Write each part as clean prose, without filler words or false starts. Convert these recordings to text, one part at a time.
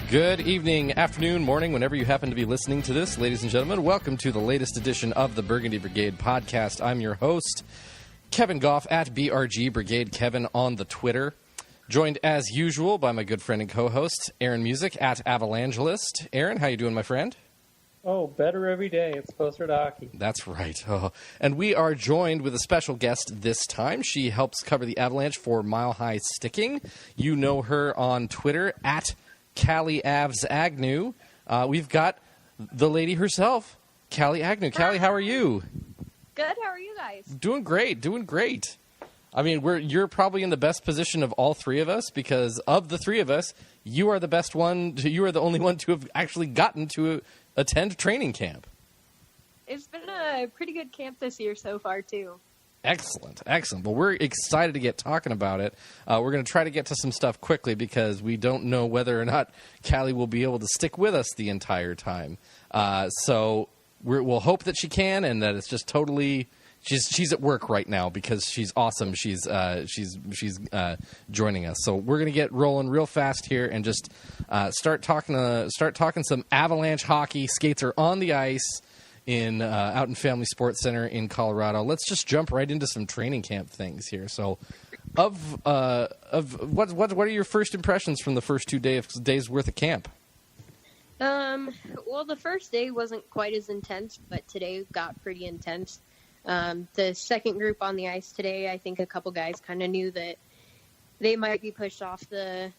Good evening, afternoon, morning, whenever you happen to be listening to this. Ladies and gentlemen, welcome to the latest edition of the Burgundy Brigade Podcast. I'm your host, Kevin Goff, at BRG Brigade Kevin on the Twitter. Joined, as usual, by my good friend and co-host, Aaron Music, at Avalangelist. Aaron, how you doing, my friend? Oh, better every day. It's closer to hockey. That's right. Oh. And we are joined with a special guest this time. She helps cover the Avalanche for Mile High Sticking. You know her on Twitter, at Callie Agnew. We've got the lady herself, Callie Agnew. Callie, how are you? Good. How are you guys? Doing great. I mean, you're probably in the best position of all three of us because of the three of us, you are the best one. You are the only one to have actually gotten to attend training camp. It's been a pretty good camp this year so far, too. Excellent. Well, we're excited to get talking about it. We're going to try to get to some stuff quickly because we don't know whether or not Callie will be able to stick with us the entire time. So we'll hope that she can, and that it's just totally. She's at work right now because she's awesome. She's joining us. So we're going to get rolling real fast here and just start talking some Avalanche hockey. Skates are on the ice out in Family Sports Center in Colorado. Let's just jump right into some training camp things here. So, of what are your first impressions from the first 2 days worth of camp? Well, the first day wasn't quite as intense, but today got pretty intense. The second group on the ice today, I think a couple guys kind of knew that they might be pushed off the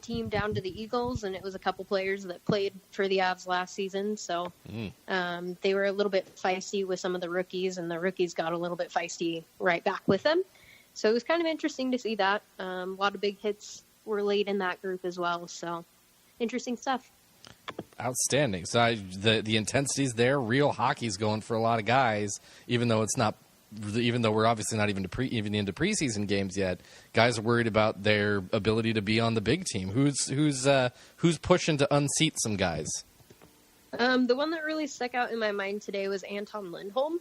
team down to the Eagles, and it was a couple players that played for the Avs last season, so they were a little bit feisty with some of the rookies, and the rookies got a little bit feisty right back with them. So it was kind of interesting to see that. A lot of big hits were laid in that group as well, so interesting stuff. Outstanding. So the intensity's there. Real hockey's going for a lot of guys, even though we're obviously not even into preseason games yet. Guys are worried about their ability to be on the big team. Who's pushing to unseat some guys? The one that really stuck out in my mind today was Anton Lindholm.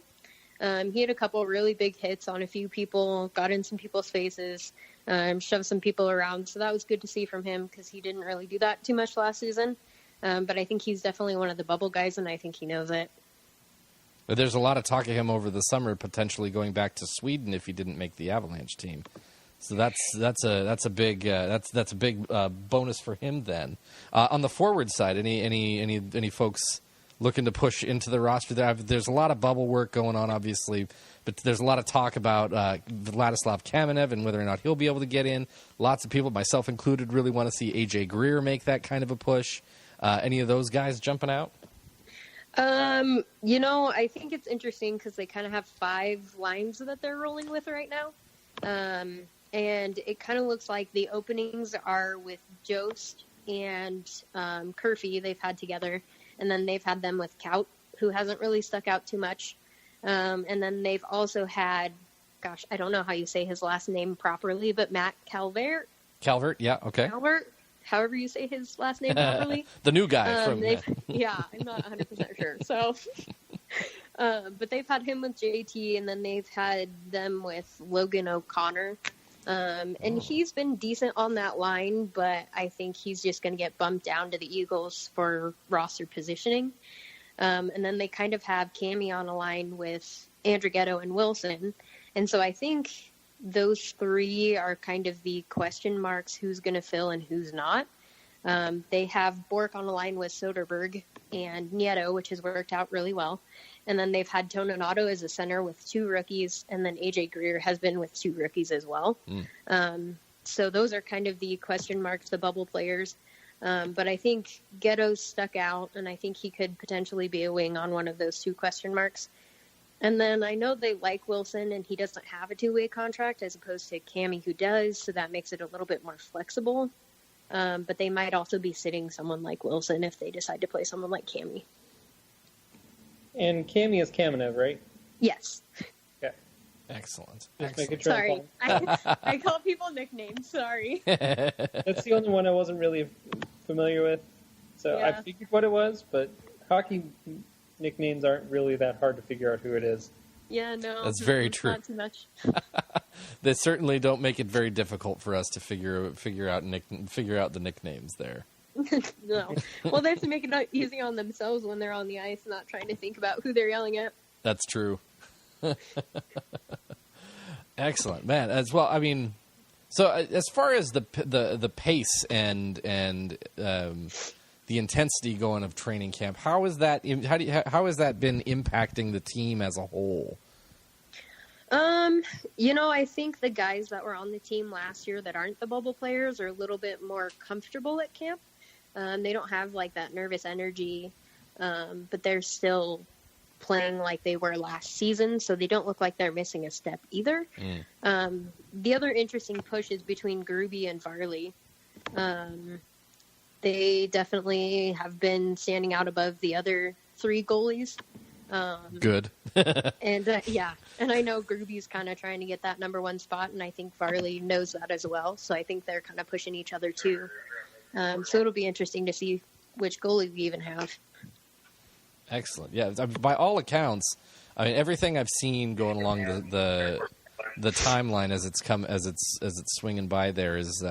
He had a couple really big hits on a few people, got in some people's faces, shoved some people around. So that was good to see from him because he didn't really do that too much last season. But I think he's definitely one of the bubble guys, and I think he knows it. But there's a lot of talk of him over the summer potentially going back to Sweden if he didn't make the Avalanche team. So that's a big bonus for him then. On the forward side, any folks looking to push into the roster there? There's a lot of bubble work going on, obviously, but there's a lot of talk about Vladislav Kamenev and whether or not he'll be able to get in. Lots of people, myself included, really want to see AJ Greer make that kind of a push. Any of those guys jumping out? I think it's interesting because they kind of have 5 lines that they're rolling with right now. And it kind of looks like the openings are with Jost and Kerfy they've had together. And then they've had them with Kaut, who hasn't really stuck out too much. And then they've also had, I don't know how you say his last name properly, but Matt Calvert. Calvert, yeah, okay. Calvert. However you say his last name properly. The new guy from... Yeah, I'm not 100% sure. So, but they've had him with JT, and then they've had them with Logan O'Connor. And he's been decent on that line, but I think he's just going to get bumped down to the Eagles for roster positioning. And then they kind of have Cammy on a line with Andrighetto and Wilson. And so I think those 3 are kind of the question marks, who's going to fill and who's not. They have Bork on the line with Soderberg and Nieto, which has worked out really well. And then they've had Toninato as a center with 2 rookies, and then AJ Greer has been with 2 rookies as well. So those are kind of the question marks, the bubble players. But I think Ghetto stuck out, and I think he could potentially be a wing on one of those 2 question marks. And then I know they like Wilson, and he doesn't have a 2-way contract as opposed to Cammy, who does, so that makes it a little bit more flexible. But they might also be sitting someone like Wilson if they decide to play someone like Cammy. And Cammy is Kamenev, right? Yes. Okay. Excellent. Sorry. I call people nicknames. Sorry. That's the only one I wasn't really familiar with. So yeah. I figured what it was, but hockey nicknames aren't really that hard to figure out who it is. Yeah, no. That's very true. Not too much. They certainly don't make it very difficult for us to figure out the nicknames there. No. Well, they have to make it easy on themselves when they're on the ice, not trying to think about who they're yelling at. That's true. Excellent, man. As well, I mean, so as far as the pace and the intensity going of training camp, how has that been impacting the team as a whole? I think the guys that were on the team last year that aren't the bubble players are a little bit more comfortable at camp. They don't have like that nervous energy, but they're still playing like they were last season, so they don't look like they're missing a step either. The other interesting push is between Gruby and Varley. They definitely have been standing out above the other three goalies. Good. And I know Gruby's kind of trying to get that number one spot, and I think Varley knows that as well. So I think they're kind of pushing each other too. So it'll be interesting to see which goalie we even have. Excellent. Yeah, by all accounts, I mean everything I've seen going along the timeline as it's swinging by there is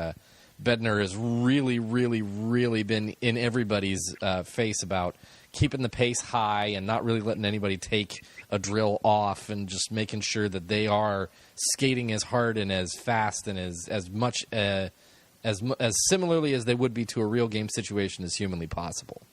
Bednar has really, really, really been in everybody's face about keeping the pace high and not really letting anybody take a drill off, and just making sure that they are skating as hard and as fast and as much as similarly as they would be to a real game situation as humanly possible.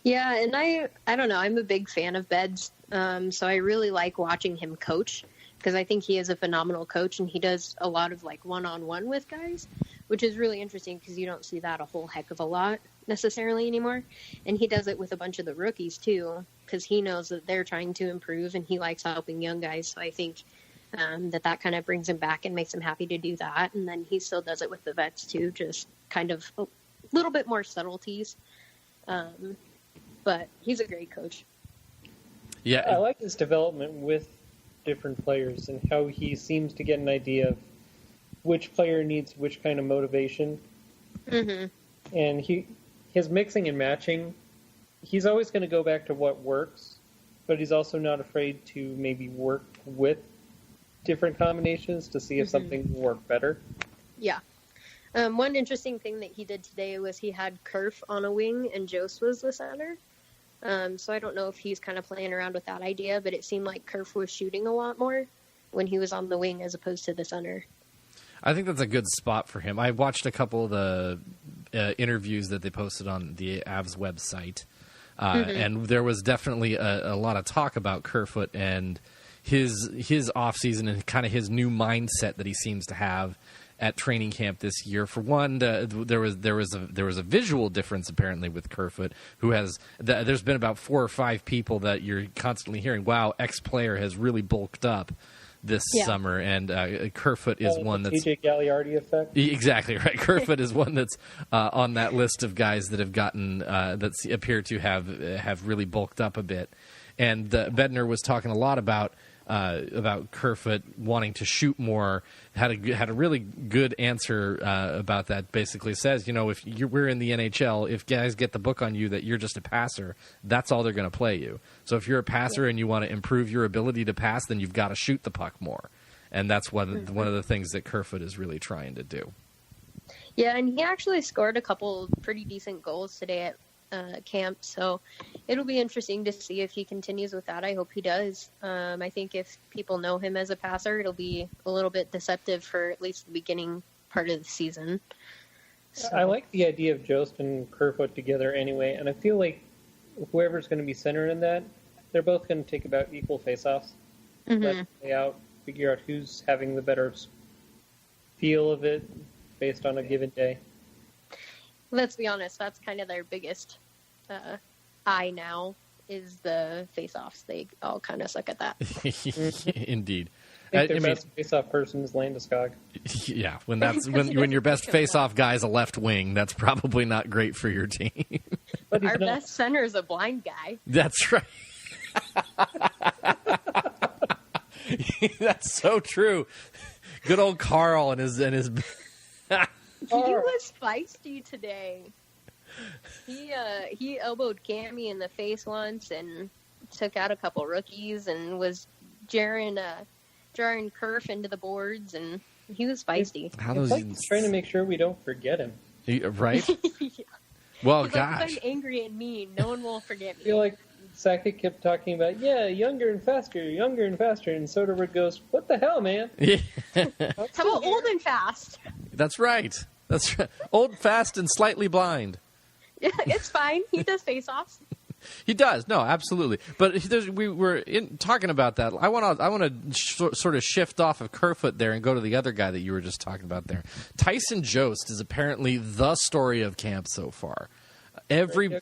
Yeah, and I don't know, I'm a big fan of Beds, so I really like watching him coach, because I think he is a phenomenal coach, and he does a lot of like one-on-one with guys, which is really interesting because you don't see that a whole heck of a lot necessarily anymore. And he does it with a bunch of the rookies too, because he knows that they're trying to improve and he likes helping young guys. So I think that kind of brings him back and makes him happy to do that. And then he still does it with the vets too, just kind of a little bit more subtleties. But he's a great coach. Yeah, I like his development with different players and how he seems to get an idea of which player needs which kind of motivation. Mm-hmm. And his mixing and matching, he's always going to go back to what works, but he's also not afraid to maybe work with different combinations to see if something will work better. Yeah. One interesting thing that he did today was he had Kerf on a wing and Jost was the center. So I don't know if he's kind of playing around with that idea, but it seemed like Kerf was shooting a lot more when he was on the wing as opposed to the center. I think that's a good spot for him. I watched a couple of the interviews that they posted on the Avs website, and there was definitely a lot of talk about Kerfoot and his off season and kind of his new mindset that he seems to have at training camp this year. For one, there was a visual difference apparently with Kerfoot, who has there's been about 4 or 5 people that you're constantly hearing, wow, X player has really bulked up this summer, and Kerfoot is one that's TJ Gagliardi effect. Exactly right. Kerfoot is one that's on that list of guys that have gotten that appear to have really bulked up a bit. And Bednar was talking a lot about Kerfoot wanting to shoot more. Had a really good answer about that. Basically says, if we're in the NHL, if guys get the book on you that you're just a passer, that's all they're going to play you. So if you're a passer and you want to improve your ability to pass, then you've got to shoot the puck more. And that's one of the things that Kerfoot is really trying to do. Yeah, and he actually scored a couple pretty decent goals today at camp, so it'll be interesting to see if he continues with that. I hope he does. I think if people know him as a passer, it'll be a little bit deceptive for at least the beginning part of the season. So. I like the idea of Jost and Kerfoot together anyway, and I feel like whoever's going to be center in that, they're both going to take about equal face-offs. Let play out, figure out who's having the better feel of it based on a given day. Let's be honest, that's kind of their biggest eye now, is the face-offs. They all kind of suck at that. Indeed. I think their best face-off person is Landeskog. Yeah, when your best face-off guy is a left wing, that's probably not great for your team. But our best center is a blind guy. That's right. That's so true. Good old Carl and his He was feisty today. He elbowed Cammy in the face once and took out a couple rookies and was jarring Kerf into the boards, and he was feisty. He's trying to make sure we don't forget him. Right? Well, He's gosh. like, if I'm angry and mean, no one will forget I me. feel like Sakic kept talking about, younger and faster, and Soderbergh goes, what the hell, man? Yeah. How about old and fast? That's right. That's right. Old, fast, and slightly blind. Yeah, it's fine. He does face-offs. He does. No, absolutely. But we were talking about that. I want to sort of shift off of Kerfoot there and go to the other guy that you were just talking about there. Tyson Jost is apparently the story of camp so far. Candidate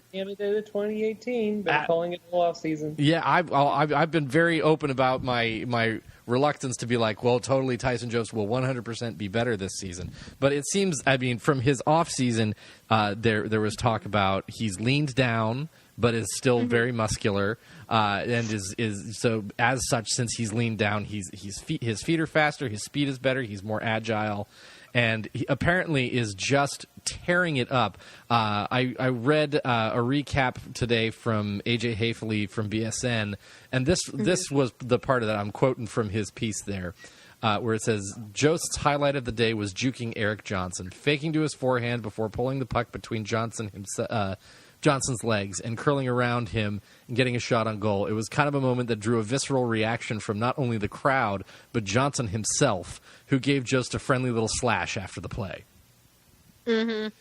of 2018, been calling it all off season. Yeah, I've been very open about my reluctance to be like, well, totally Tyson Jost will 100% be better this season. But it seems, I mean, from his off season, there was talk about he's leaned down, but is still very muscular, and is so as such. Since he's leaned down, his feet are faster, his speed is better, he's more agile, and he apparently is just tearing it up. I read a recap today from AJ Haefele from BSN, and this was the part of that I'm quoting from his piece there. Where it says, Jost's highlight of the day was juking Erik Johnson, faking to his forehand before pulling the puck between Johnson's legs and curling around him and getting a shot on goal. It was kind of a moment that drew a visceral reaction from not only the crowd, but Johnson himself, who gave Jost a friendly little slash after the play. You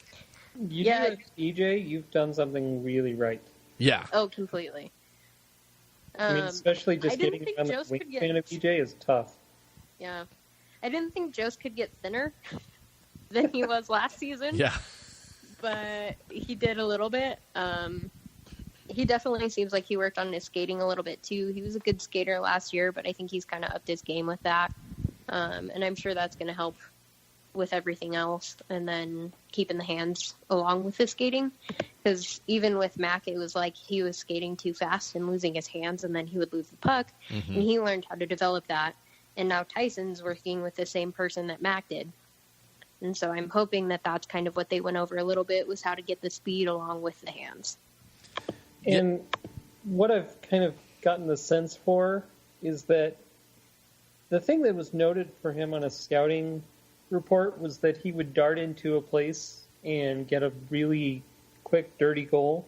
do that, EJ, you've done something really right. Yeah. Oh, completely. I mean, especially just getting around the wingspan of EJ is tough. Yeah. I didn't think Jost could get thinner than he was last season. Yeah. But he did a little bit. He definitely seems like he worked on his skating a little bit too. He was a good skater last year, but I think he's kind of upped his game with that. And I'm sure that's going to help with everything else. And then keeping the hands along with his skating. Because even with Mac, it was like he was skating too fast and losing his hands, and then he would lose the puck. Mm-hmm. And he learned how to develop that. And now Tyson's working with the same person that Mac did. And so I'm hoping that that's kind of what they went over a little bit, was how to get the speed along with the hands. And what I've kind of gotten the sense for is that the thing that was noted for him on a scouting report was that he would dart into a place and get a really quick, dirty goal.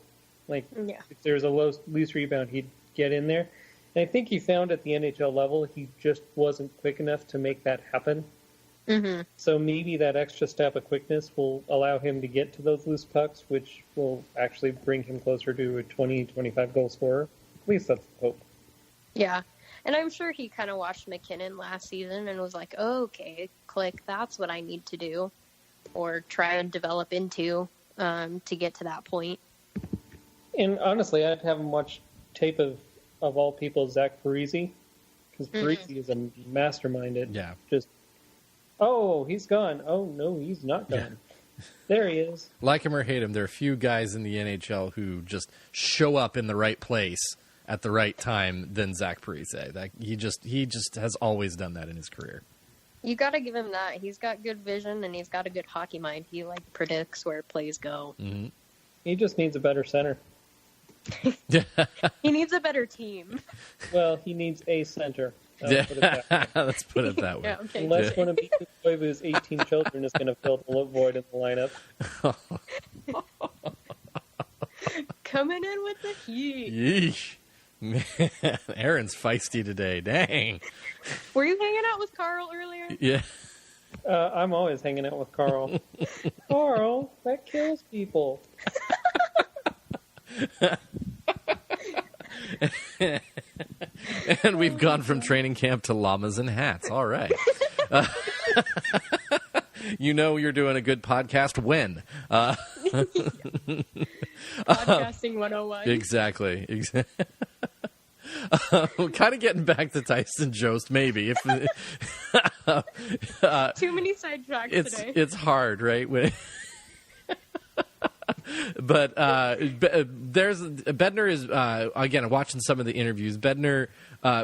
Like, if there's a loose rebound, he'd get in there. And I think he found at the NHL level he just wasn't quick enough to make that happen. Mm-hmm. So maybe that extra step of quickness will allow him to get to those loose pucks, which will actually bring him closer to a 20-25 goal scorer. At least that's the hope. Yeah. And I'm sure he kind of watched McKinnon last season and was like, oh, okay, click, that's what I need to do, or try and develop into to get to that point. And honestly, I'd have him watch tape of all people, Zach Parise, because Parise is a mastermind at just, oh, he's gone. Oh, no, he's not gone. Yeah. There he is. Like him or hate him, there are a few guys in the NHL who just show up in the right place at the right time than Zach Parise. That he just has always done that in his career. You got to give him that. He's got good vision and he's got a good hockey mind. He predicts where plays go. Mm-hmm. He just needs a better center. He needs a better team. Well, he needs a center. Let's put it that way. Yeah, okay. Unless one of the boy of his 18 children is going to fill the void in the lineup. Coming in with the heat. Yeesh. Man, Aaron's feisty today. Dang. Were you hanging out with Carl earlier? Yeah. I'm always hanging out with Carl. Carl, that kills people. And we've gone from training camp to llamas and hats. All right. You know you're doing a good podcast when? Podcasting 101. Exactly. Kind of getting back to Tyson Jost, maybe. If too many sidetracks today. It's hard, right? But Bednar is again watching some of the interviews. Bednar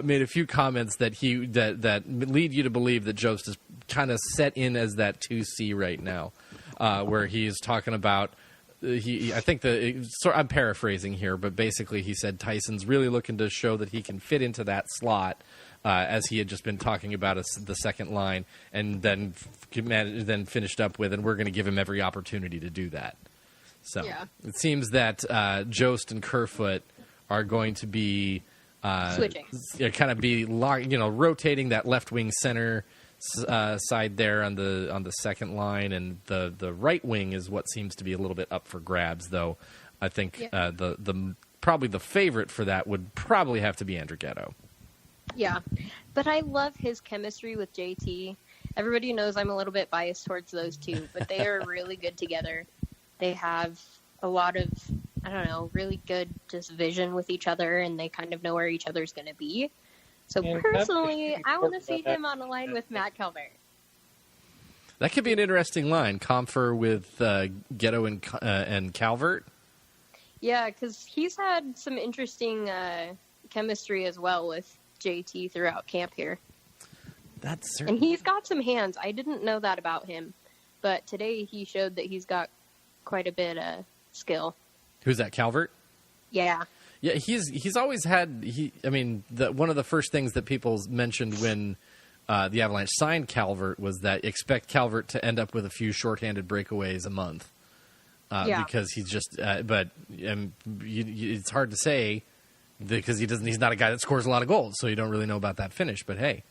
made a few comments that lead you to believe that Jost is kind of set in as that 2C right now, where he's talking about. I'm paraphrasing here, but basically he said Tyson's really looking to show that he can fit into that slot, as he had just been talking about the second line, and then finished up with, and we're going to give him every opportunity to do that. So Yeah. it seems that Jost and Kerfoot are going to be switching. Kind of be rotating that left wing center side there on the second line, and the right wing is what seems to be a little bit up for grabs. Though I think the probably the favorite for that would probably have to be Andrighetto. Yeah, but I love his chemistry with JT. Everybody knows I'm a little bit biased towards those two, but they are really good together. They have a lot of, really good just vision with each other, and they kind of know where each other's going to be. So personally, I want to see him on a line with Matt Calvert. That could be an interesting line. Comfer with Ghetto and Calvert. Yeah, because he's had some interesting chemistry as well with JT throughout camp here. That's certain. And he's got some hands. I didn't know that about him, but today he showed that he's got quite a bit of skill. Who's that, Calvert? Yeah. Yeah, he's always had one of the first things that people mentioned when the Avalanche signed Calvert was that expect Calvert to end up with a few shorthanded breakaways a month. Because he's just it's hard to say because he's not a guy that scores a lot of goals, so you don't really know about that finish. But hey,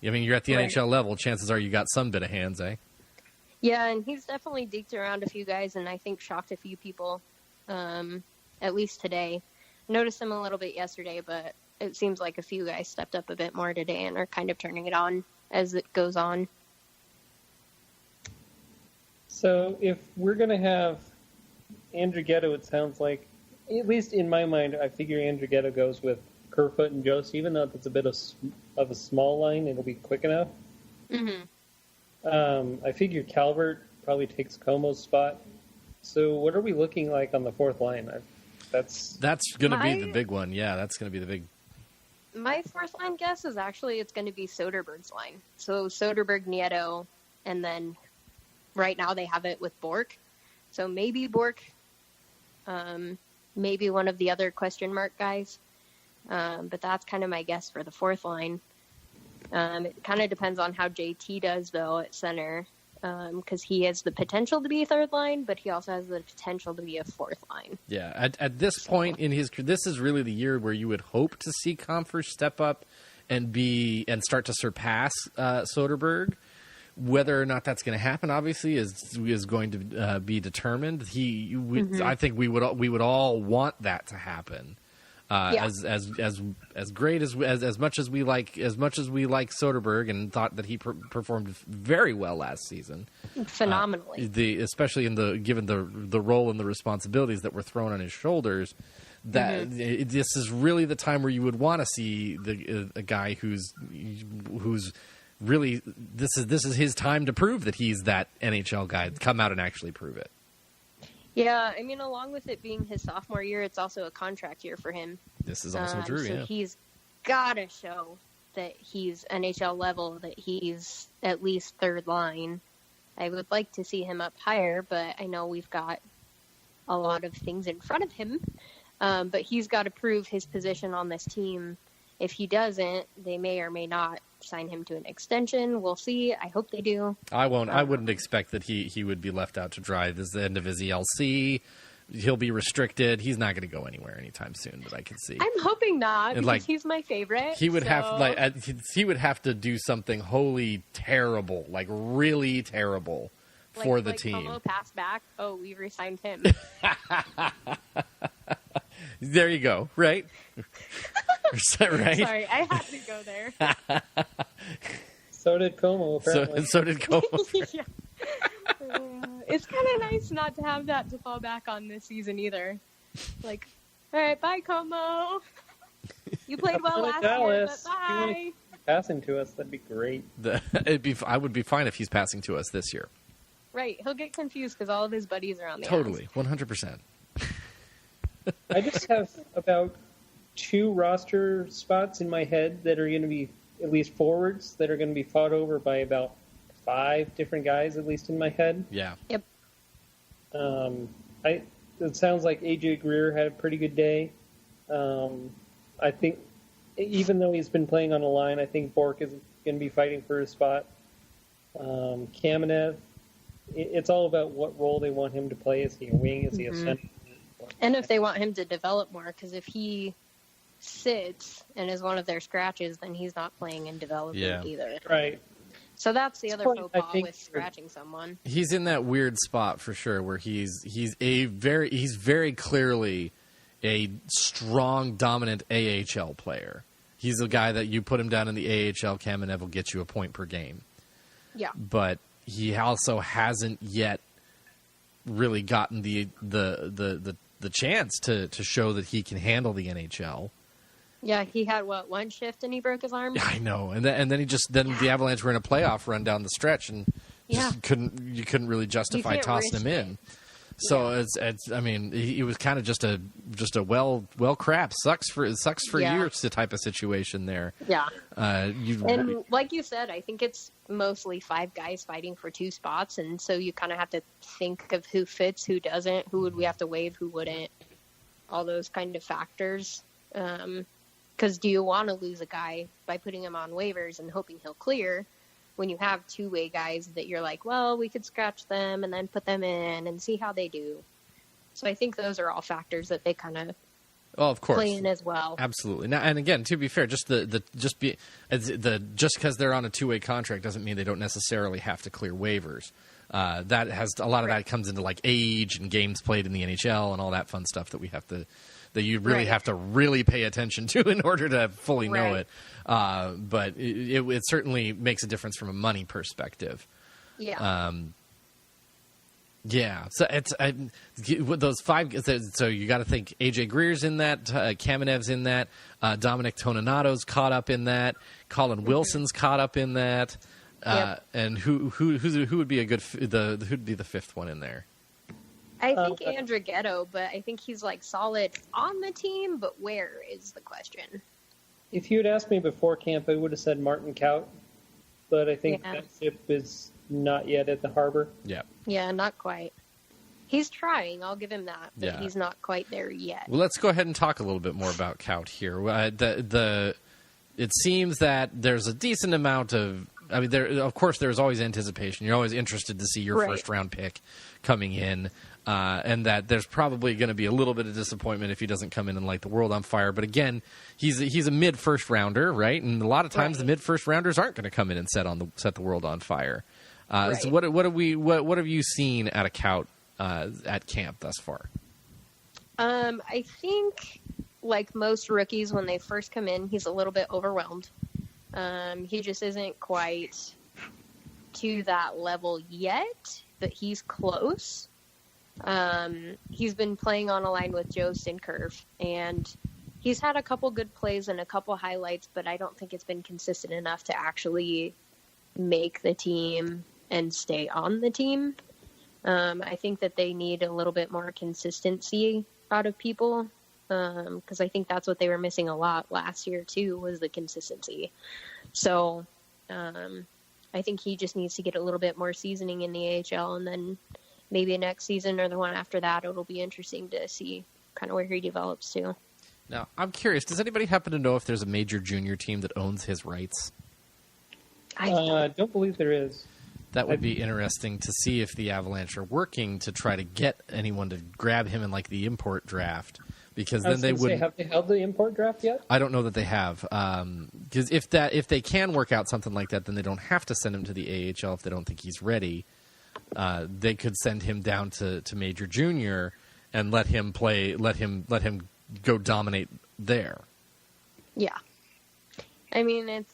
you're at the NHL level. Chances are you got some bit of hands, eh? Yeah, and he's definitely deked around a few guys, and I think shocked a few people, at least today. Noticed him a little bit yesterday, but it seems like a few guys stepped up a bit more today and are kind of turning it on as it goes on. So if we're going to have Andrighetto, it sounds like, at least in my mind, I figure Andrighetto goes with Kerfoot and Jost. Even though it's a bit of a small line, it'll be quick enough. Mm-hmm. I figure Calvert probably takes Como's spot. So what are we looking like on the fourth line? That's going to be the big one. Yeah, that's going to be the big. My fourth line guess is actually it's going to be Soderberg's line. So Soderberg, Nieto, and then right now they have it with Bork. So maybe Bork, maybe one of the other question mark guys. But that's kind of my guess for the fourth line. It kind of depends on how JT does, though, at center, because he has the potential to be third line, but he also has the potential to be a fourth line. Yeah, at this point in his career, this is really the year where you would hope to see Comfer step up and start to surpass Soderberg. Whether or not that's going to happen, obviously, is going to be determined. I think we would all want that to happen. As great as much as we like Soderberg and thought that he performed very well last season, phenomenally. Especially given the role and the responsibilities that were thrown on his shoulders, that this is really the time where you would want to see a guy who's really this is his time to prove that he's that NHL guy. Come out and actually prove it. Yeah, along with it being his sophomore year, it's also a contract year for him. This is also true, so he's got to show that he's NHL level, that he's at least third line. I would like to see him up higher, but I know we've got a lot of things in front of him. But he's got to prove his position on this team. If he doesn't, they may or may not sign him to an extension. We'll see. I hope they do. I won't. I wouldn't expect that he would be left out to dry. This is the end of his ELC. He'll be restricted. He's not going to go anywhere anytime soon that I can see. I'm hoping not, because he's my favorite. He would have to do something wholly terrible, like really terrible for the team. Como passed back. Oh, we re-signed him. There you go. Right. Right? Sorry, I had to go there. So did Como, apparently. So did Como. Yeah. It's kind of nice not to have that to fall back on this season either. Like, all right, bye, Como. You played well last year, but bye. If you passing to us, that'd be great. I would be fine if he's passing to us this year. Right. He'll get confused because all of his buddies are on the Totally, 100%. I just have about 2 roster spots in my head that are going to be at least forwards that are going to be fought over by about 5 different guys, at least in my head. Yeah. Yep. It sounds like AJ Greer had a pretty good day. I think even though he's been playing on the line, I think Bork is going to be fighting for his spot. Kamenev, it's all about what role they want him to play. Is he a wing? Is he a center? And if they want him to develop more, because if he sits and is one of their scratches, then he's not playing and developing either. Right. So that's the other faux pas with scratching someone. He's in that weird spot for sure, where he's very clearly a strong, dominant AHL player. He's a guy that you put him down in the AHL, Kamenev will get you a point per game. Yeah. But he also hasn't yet really gotten the chance to show that he can handle the NHL. Yeah, he had one shift and he broke his arm. I know, and then the Avalanche were in a playoff run down the stretch and just couldn't really justify tossing him in. So I mean, he was kind of just a well crap sucks for you type of situation there. Yeah, and like you said, I think it's mostly 5 guys fighting for 2 spots, and so you kind of have to think of who fits, who doesn't, who would we have to waive, who wouldn't, all those kind of factors. Because do you want to lose a guy by putting him on waivers and hoping he'll clear when you have 2-way guys that you're like, well, we could scratch them and then put them in and see how they do. So I think those are all factors that they kind of play in as well. Absolutely. Now, and again, to be fair, just because they're on a 2-way contract doesn't mean they don't necessarily have to clear waivers. That has a lot of that comes into like age and games played in the NHL and all that fun stuff that you really have to really pay attention to in order to fully know it. But it certainly makes a difference from a money perspective. Yeah. Yeah. So it's with those 5. So you got to think AJ Greer's in that, Kamenev's in that, Dominic Toninato's caught up in that, Colin Wilson's caught up in that, and who would be who'd be the 5th one in there? I think Andrighetto, but I think he's like solid on the team, but where is the question? If you had asked me before camp, I would have said Martin Kaut, but I think that ship is not yet at the harbor. Yeah. Yeah, not quite. He's trying, I'll give him that, but he's not quite there yet. Well, let's go ahead and talk a little bit more about Kaut here. It seems that there's a decent amount of, I mean, of course, there's always anticipation. You're always interested to see your first-round pick coming in. And that there's probably going to be a little bit of disappointment if he doesn't come in and light the world on fire. But again, he's a mid-first rounder, right? And a lot of times the mid-first rounders aren't going to come in and set the world on fire. So what have you seen out of Kaut at camp thus far? I think, like most rookies, when they first come in, he's a little bit overwhelmed. He just isn't quite to that level yet, but he's close. He's been playing on a line with Joe Sinkerf, and he's had a couple good plays and a couple highlights, but I don't think it's been consistent enough to actually make the team and stay on the team. I think that they need a little bit more consistency out of people, because I think that's what they were missing a lot last year too, was the consistency. So I think he just needs to get a little bit more seasoning in the AHL, and then maybe next season or the one after that, it'll be interesting to see kind of where he develops to. Now, I'm curious, does anybody happen to know if there's a major junior team that owns his rights? I don't believe there is. That would be interesting to see if the Avalanche are working to try to get anyone to grab him in like the import draft, because then they would. Have they held the import draft yet? I don't know that they have, because if they can work out something like that, then they don't have to send him to the AHL if they don't think he's ready. They could send him down to Major Junior and let him play, let him go dominate there. Yeah, I mean,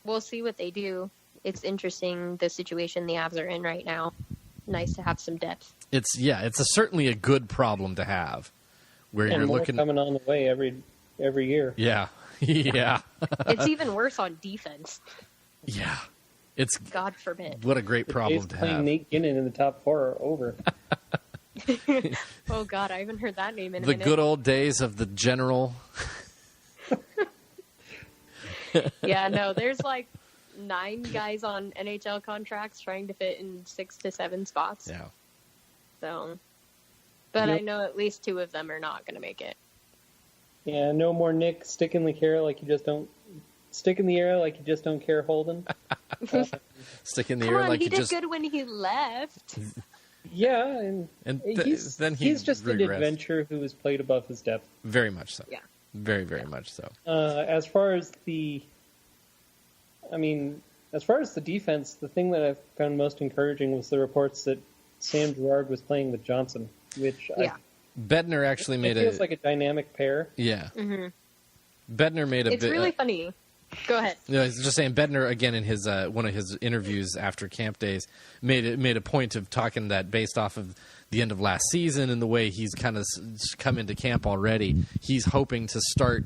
we'll see what they do. It's interesting, the situation the Avs are in right now. Nice to have some depth. It's certainly a good problem to have, where you're looking coming on the way every year. Yeah, yeah. It's even worse on defense. Yeah. It's God forbid. What a great problem to have. Playing Nate Ginnon in the top 4 are over. Oh God, I haven't heard that name in a minute. The good old days of the general. Yeah, no, there's like 9 guys on NHL contracts trying to fit in 6 to 7 spots. Yeah. So, but I know at least 2 of them are not going to make it. Yeah, no more Nick stick in the air like you just don't care Holden. Stick in the Come air on, like he you did just. good when he left. Yeah, and And he's just an regressed. adventurer who has played above his depth. Very much so. Yeah. Very, very much so. As far as the defense, the thing that I found most encouraging was the reports that Sam Girard was playing with Johnson, which Bednar actually made it feels like a dynamic pair. Yeah. Mm-hmm. Bednar made a It's bit. really funny. Go ahead. No, I was just saying. Bednar again in his one of his interviews after camp days made a point of talking that based off of the end of last season and the way he's kind of come into camp already, he's hoping to start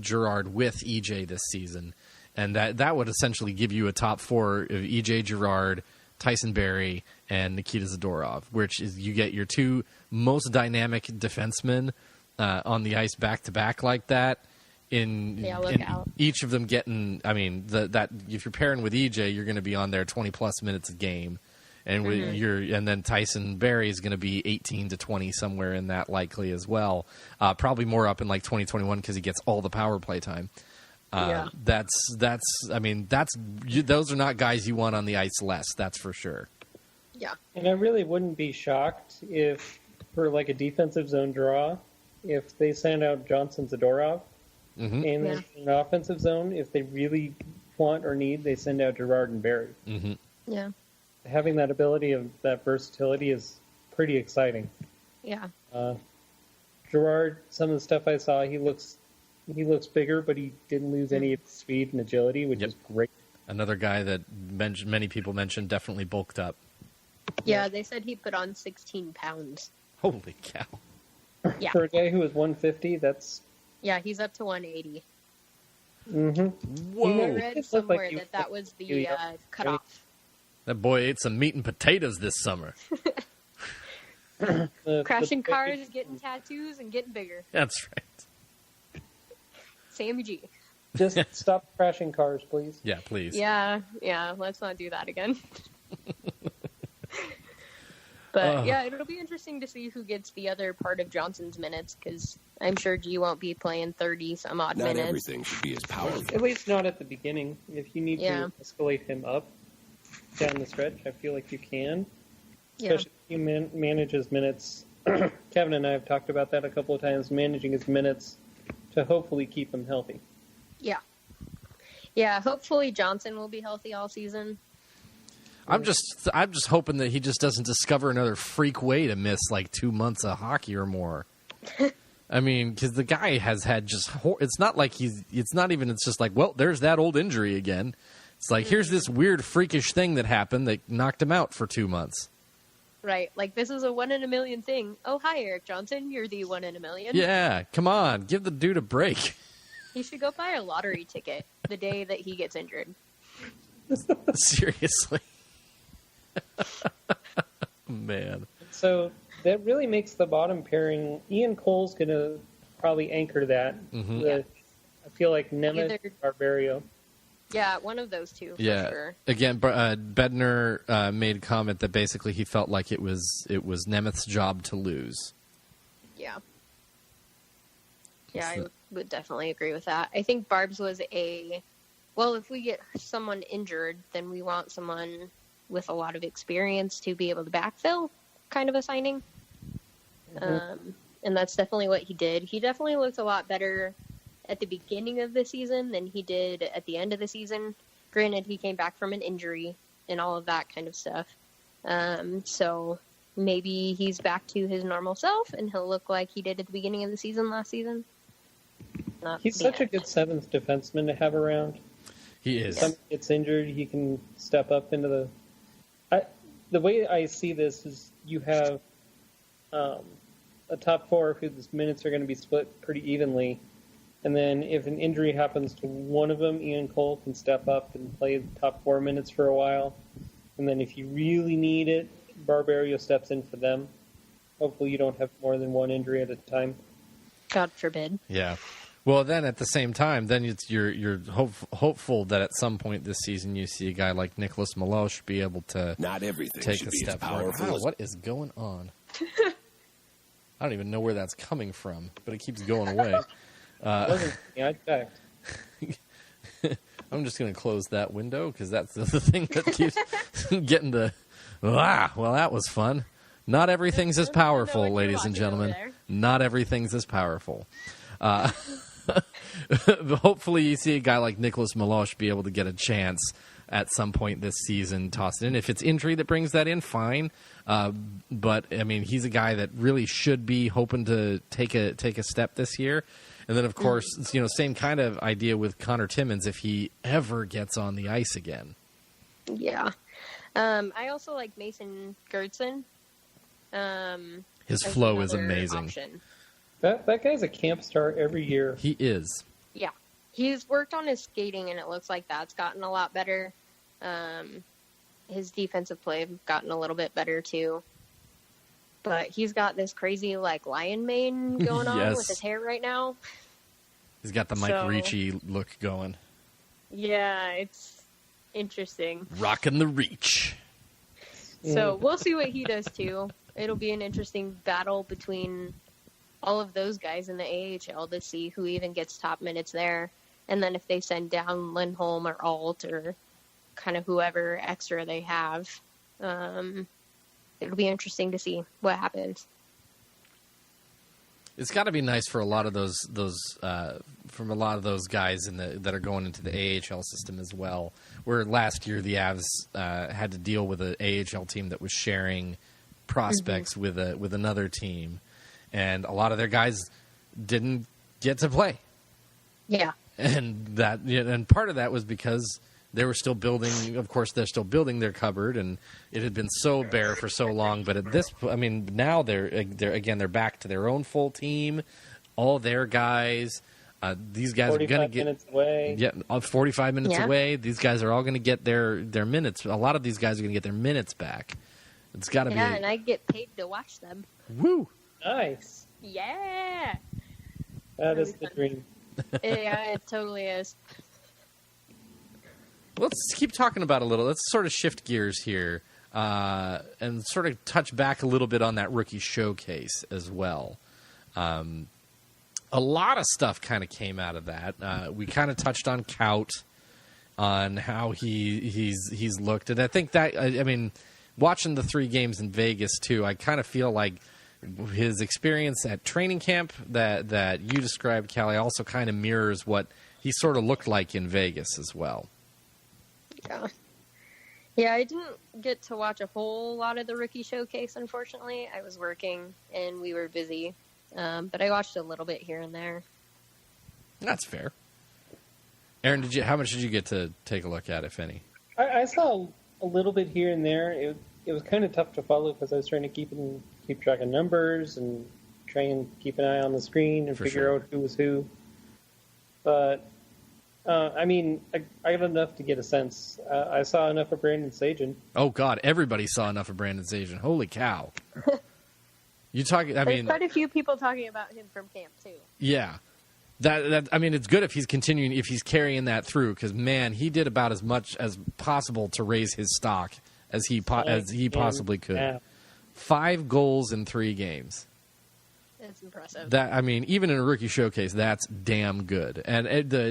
Girard with EJ this season, and that would essentially give you a top four of EJ Girard, Tyson Barrie, and Nikita Zadorov, which is you get your two most dynamic defensemen on the ice back to back like that. In each of them getting, I mean, that if you're pairing with EJ, you're going to be on there 20 plus minutes a game, and and then Tyson Barrie is going to be 18 to 20 somewhere in that likely as well. Probably more up in like 2021 because he gets all the power play time. Those are not guys you want on the ice less. That's for sure. Yeah, and I really wouldn't be shocked if for like a defensive zone draw, if they send out Johnson Zadorov. Mm-hmm. And in an offensive zone, if they really want or need, they send out Girard and Barrie. Mm-hmm. Yeah. Having that ability of that versatility is pretty exciting. Yeah. Girard, some of the stuff I saw, he looks bigger, but he didn't lose any of his speed and agility, which is great. Another guy that many people mentioned definitely bulked up. Yeah, they said he put on 16 pounds. Holy cow! Yeah. For a guy who was 150, that's... Yeah, he's up to 180. Mm-hmm. Whoa! I read somewhere that was the cutoff. That boy ate some meat and potatoes this summer. Crashing cars, getting tattoos, and getting bigger. That's right. Sammy G. Just stop crashing cars, please. Yeah, please. Yeah, let's not do that again. But yeah, it'll be interesting to see who gets the other part of Johnson's minutes, because I'm sure G won't be playing 30 some odd minutes. Not everything should be as powerful. At least not at the beginning. If you need to escalate him up down the stretch, I feel like you can. Especially if he manages minutes. Kevin and I have talked about that a couple of times, managing his minutes to hopefully keep him healthy. Yeah. Yeah, hopefully Johnson will be healthy all season. I'm just hoping that he just doesn't discover another freak way to miss like 2 months of hockey or more. I mean, because the guy has had just it's not like it's just like, well, there's that old injury again. It's like, here's this weird freakish thing that happened that knocked him out for 2 months. Right, like this is a 1 in a million thing. Oh, hi, Erik Johnson, you're the 1 in a million. Yeah, come on, give the dude a break. He should go buy a lottery ticket the day that he gets injured. Seriously. Man. So that really makes the bottom pairing. Ian Cole's going to probably anchor that. Mm-hmm. I feel like Nemeth or Barrio. Yeah, one of those two, for sure. Again, Bednar made a comment that basically he felt like it was Nemeth's job to lose. Yeah. Yeah, I would definitely agree with that. I think Barb's was if we get someone injured, then we want someone with a lot of experience to be able to backfill, kind of a signing. Mm-hmm. And that's definitely what he did. He definitely looked a lot better at the beginning of the season than he did at the end of the season. Granted, he came back from an injury and all of that kind of stuff. So maybe he's back to his normal self and he'll look like he did at the beginning of the season last season. He's such a good seventh defenseman to have around. He is. If someone gets injured, he can step up into the... The way I see this is you have a top four whose minutes are going to be split pretty evenly. And then if an injury happens to one of them, Ian Cole can step up and play the top 4 minutes for a while. And then if you really need it, Barbario steps in for them. Hopefully you don't have more than one injury at a time. God forbid. Yeah. Well, then at the same time, then you're hopeful that at some point this season you see a guy like Nicholas Milosh be able to not everything take should a be step as forward. powerful. Wow, what is going on? I don't even know where that's coming from, but it keeps going away. It wasn't me, I checked. I'm just going to close that window because that's the thing that keeps getting the. Well, that was fun. Not everything's as powerful, ladies and gentlemen. Not everything's as powerful. Hopefully, you see a guy like Nicholas Milosh be able to get a chance at some point this season, toss it in. If it's injury that brings that in, fine. But I mean, he's a guy that really should be hoping to take a step this year. And then, of course, same kind of idea with Connor Timmins if he ever gets on the ice again. Yeah. I also like Mason Gertson. His flow is amazing. Option. That guy's a camp star every year. He is. Yeah. He's worked on his skating, and it looks like that's gotten a lot better. His defensive play has gotten a little bit better, too. But he's got this crazy, lion mane going on with his hair right now. He's got the Mike Ricci look going. Yeah, it's interesting. Rocking the reach. So we'll see what he does, too. It'll be an interesting battle between all of those guys in the AHL to see who even gets top minutes there. And then if they send down Lindholm or Alt or kind of whoever extra they have, it'll be interesting to see what happens. It's got to be nice for a lot of those from a lot of those guys that are going into the AHL system as well. Where last year the Avs had to deal with an AHL team that was sharing prospects with another team, and a lot of their guys didn't get to play. Yeah, and part of that was because they were still building. Of course, they're still building their cupboard, and it had been so bare for so long. But at this, now they're back to their own full team, all their guys. These guys are going to get 45 minutes away. These guys are all going to get their minutes. A lot of these guys are going to get their minutes back. It's got to be. Yeah, and I get paid to watch them. Woo! Nice. Yeah. That is the dream. Yeah, it totally is. Let's keep talking about a little. Let's sort of shift gears here and sort of touch back a little bit on that rookie showcase as well. A lot of stuff kind of came out of that. We kind of touched on Kaut, on how he's looked, and I think that watching the 3 games in Vegas too, I kind of feel like his experience at training camp that you described, Callie, also kind of mirrors what he sort of looked like in Vegas as well. Yeah, I didn't get to watch a whole lot of the rookie showcase, unfortunately. I was working and we were busy, but I watched a little bit here and there. That's fair. Aaron, how much did you get to take a look at, if any? I saw a little bit here and there. It was kind of tough to follow because I was trying to keep track of numbers and try and keep an eye on the screen and figure out who was who. But I got enough to get a sense. I saw enough of Brandon Sagen. Oh God, everybody saw enough of Brandon Sagen. Holy cow! There's quite a few people talking about him from camp too. Yeah, it's good if he's continuing, if he's carrying that through, because man, he did about as much as possible to raise his stock as he possibly could. Yeah. 5 goals in 3 games. It's impressive. Even in a rookie showcase, that's damn good. And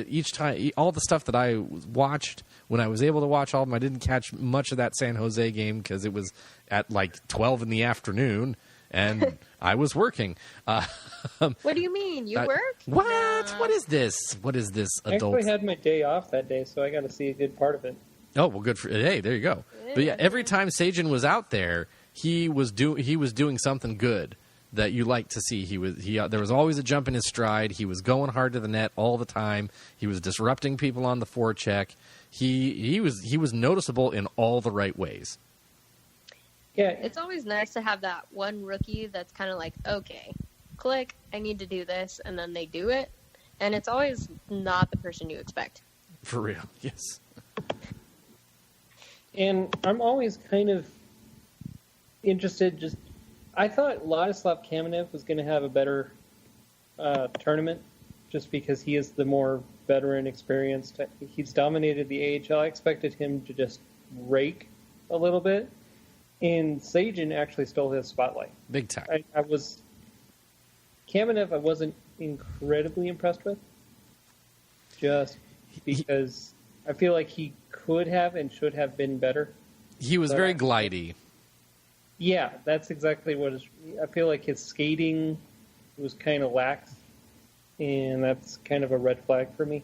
each time, all the stuff that I watched, when I was able to watch all of them, I didn't catch much of that San Jose game because it was at 12 in the afternoon, and I was working. What do you mean? You worked? What? What is this? What is this adult? I actually had my day off that day, so I got to see a good part of it. Oh, well, good for you. Hey, there you go. Yeah. But yeah, every time Sagen was out there, he was doing something good that you like to see. There was always a jump in his stride. He was going hard to the net all the time. He was disrupting people on the forecheck. He was noticeable in all the right ways. Yeah, it's always nice to have that one rookie that's kind of like, okay, click, I need to do this, and then they do it, and it's always not the person you expect. For real, yes. And I'm always kind of interested. I thought Ladislav Kamenev was going to have a better tournament, just because he is the more veteran, experienced. He's dominated the AHL. I expected him to just rake a little bit, and Sagen actually stole his spotlight. Big time. Kamenev I wasn't incredibly impressed with, just because I feel like he could have and should have been better. He was very glidey. Yeah, that's exactly what I feel like his skating was kind of lax, and that's kind of a red flag for me.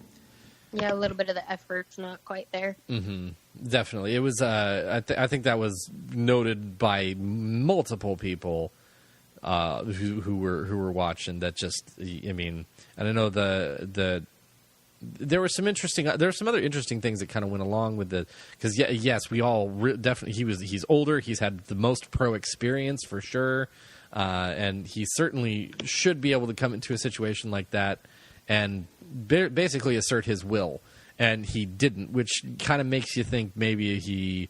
Yeah, a little bit of the effort's not quite there. Mm-hmm. Definitely. It was, I think that was noted by multiple people who were watching. That just, I mean, and I know there were some other interesting things that kind of went along with the, because yes, we all definitely, he's older, he's had the most pro experience for sure, and he certainly should be able to come into a situation like that and basically assert his will, and he didn't, which kind of makes you think maybe he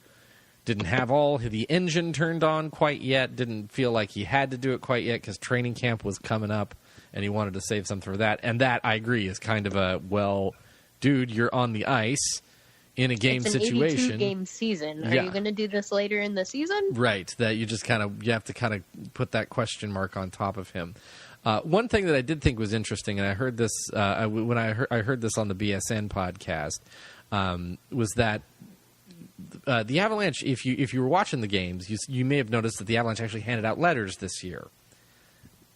didn't have all the engine turned on quite yet, didn't feel like he had to do it quite yet because training camp was coming up. And he wanted to save something for that. And that, I agree, is kind of a, well, dude, you're on the ice in a game situation. It's an 82-game season. Are you going to do this later in the season? Right. That you have to kind of put that question mark on top of him. One thing that I did think was interesting, and I heard this when I heard this on the BSN podcast, was that the Avalanche, if you were watching the games, you may have noticed that the Avalanche actually handed out letters this year.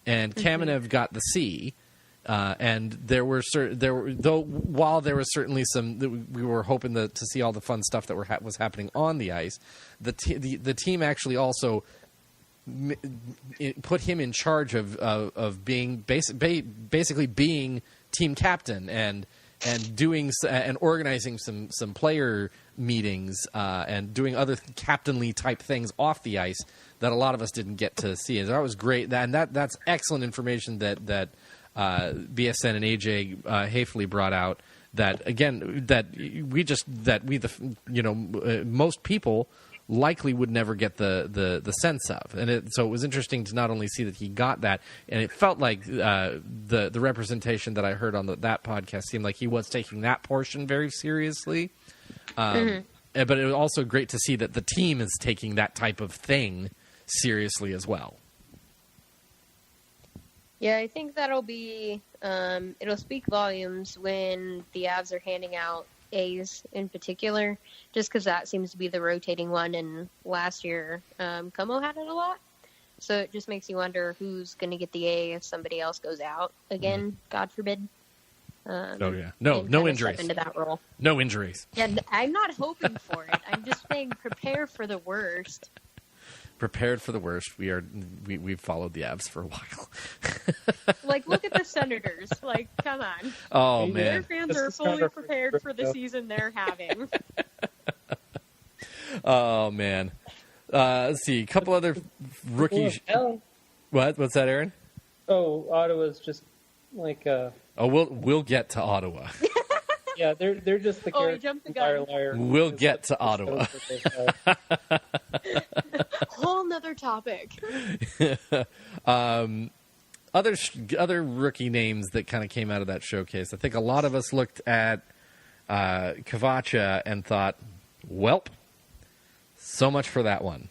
And Kamenev got the C, and while there was certainly some, we were hoping to see all the fun stuff that was happening on the ice. The team actually also put him in charge of being basically being team captain and doing and organizing some player meetings and doing other captainly type things off the ice that a lot of us didn't get to see. And that was great. That's excellent information that BSN and AJ Hafley brought out. That again, most people likely would never get the sense of. And so it was interesting to not only see that he got that, and it felt like the representation that I heard on that podcast seemed like he was taking that portion very seriously. But it was also great to see that the team is taking that type of thing seriously as well. Yeah, I think that'll be it'll speak volumes when the Avs are handing out A's in particular, just because that seems to be the rotating one, and last year Como had it a lot, so it just makes you wonder who's going to get the A if somebody else goes out again, God forbid. No injuries into that role. No injuries. Yeah, I'm not hoping for it. I'm just saying prepare for the worst. Prepared for the worst. We've followed the Avs for a while. Like, look at the Senators. Like, come on. Oh, man. Their fans are fully prepared for the season they're having. Oh, man. Let's see. A couple other rookies. What's that, Aaron? Oh, Ottawa's just like... we'll get to Ottawa. Yeah, they're just the liar. We'll get to Ottawa. Whole nother topic. Other rookie names that kind of came out of that showcase. I think a lot of us looked at Kavacha and thought, "Welp, so much for that one."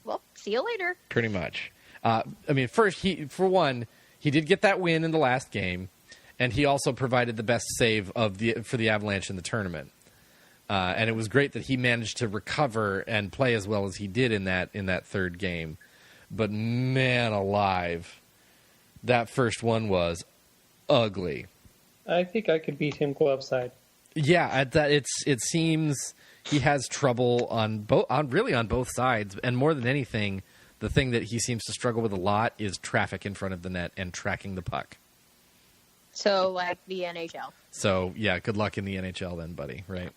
Well, see you later. Pretty much. I mean, first he did get that win in the last game. And he also provided the best save for the Avalanche in the tournament, and it was great that he managed to recover and play as well as he did in that third game. But man alive, that first one was ugly. I think I could beat him glove side. Yeah, it seems he has trouble on both sides, and more than anything, the thing that he seems to struggle with a lot is traffic in front of the net and tracking the puck. So, like the NHL. So, yeah, good luck in the NHL then, buddy, right?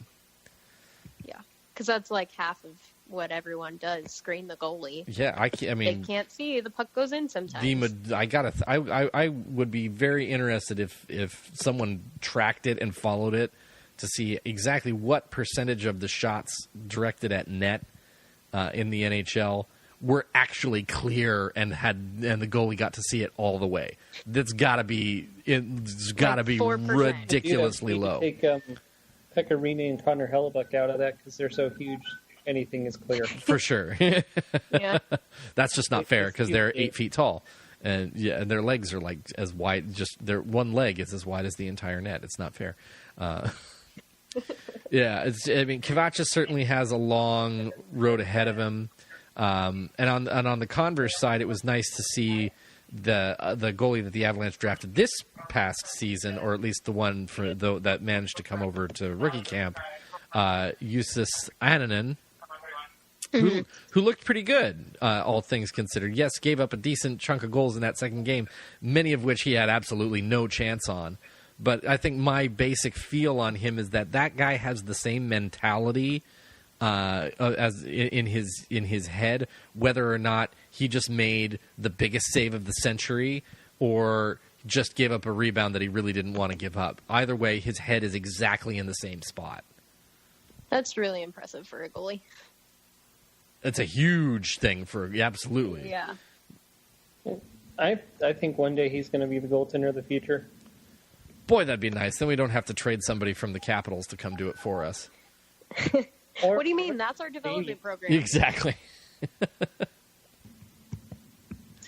Yeah, because that's like half of what everyone does, screen the goalie. Yeah, I mean... They can't see, the puck goes in sometimes. I would be very interested if someone tracked it and followed it to see exactly what percentage of the shots directed at net in the NHL were actually clear and the goalie got to see it all the way. It's got to be ridiculously low. Take Pekka Rinne and Connor Hellebuck out of that because they're so huge. Anything is clear for sure. Yeah, that's just not fair because they're 8 feet tall, and their legs are like as wide. Just their one leg is as wide as the entire net. It's not fair. Yeah, Kovacic certainly has a long road ahead of him. And on the converse side, it was nice to see the goalie that the Avalanche drafted this past season, or at least the one that managed to come over to rookie camp, Justus Annunen, who looked pretty good, all things considered. Yes, gave up a decent chunk of goals in that second game, many of which he had absolutely no chance on. But I think my basic feel on him is that guy has the same mentality as in his head, whether or not he just made the biggest save of the century or just gave up a rebound that he really didn't want to give up. Either way, his head is exactly in the same spot. That's really impressive for a goalie. It's a huge thing absolutely. Yeah. I think one day he's going to be the goaltender of the future. Boy, that'd be nice. Then we don't have to trade somebody from the Capitals to come do it for us. What do you mean? That's our development program. Exactly. It's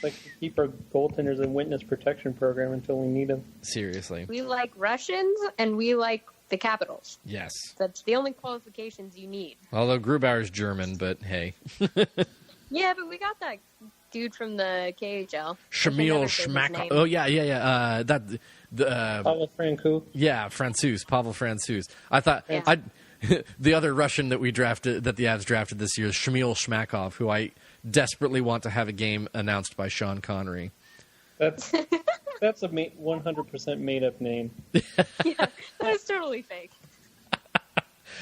like we keep our goaltenders in witness protection program until we need them. Seriously. We like Russians and we like the Capitals. Yes. That's the only qualifications you need. Although Grubauer's German, but hey. Yeah, but we got that dude from the KHL. Shamil Schmack. Oh, yeah. Pavel Francouz. Yeah, Pavel Francouz. I thought the other Russian that the Avs drafted this year is Shamil Shmakov, who I desperately want to have a game announced by Sean Connery. That's a 100% made up name. Yeah, that's totally fake.